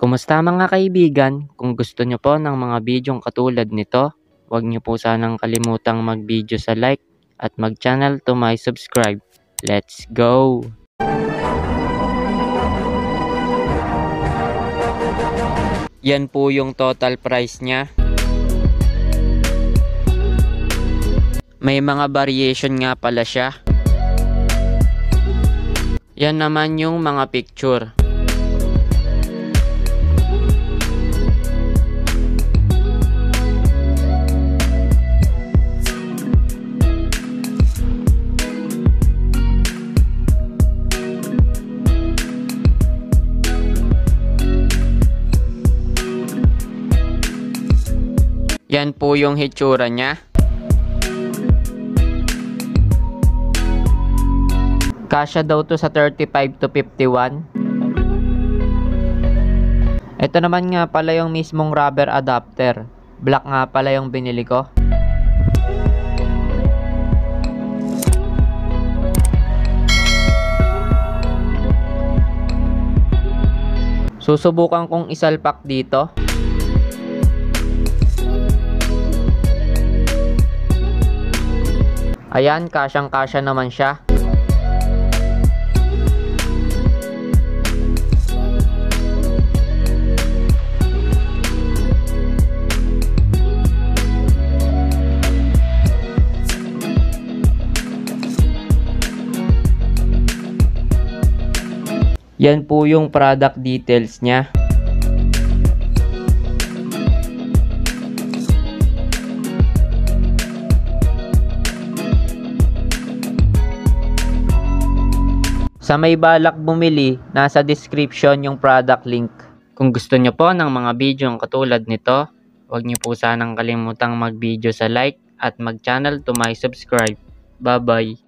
Kumusta mga kaibigan? Kung gusto nyo po ng mga bidyong katulad nito, huwag nyo po sanang kalimutang mag-video sa like at mag-channel to my subscribe. Let's go! Yan po yung total price niya. May mga variation nga pala siya. Yan naman yung mga picture. Yan po yung hitsura niya. Kasya daw to sa 35 to 51. Ito naman nga pala yung mismong rubber adapter. Black nga pala yung binili ko. Susubukan kong isalpak dito. Ayan, kasyang-kasya naman siya. Yan po yung product details niya. Sa may balak bumili, nasa description yung product link. Kung gusto nyo po ng mga bidyong katulad nito, huwag nyo po sanang kalimutang mag-video sa like at mag-channel to my subscribe. Bye-bye!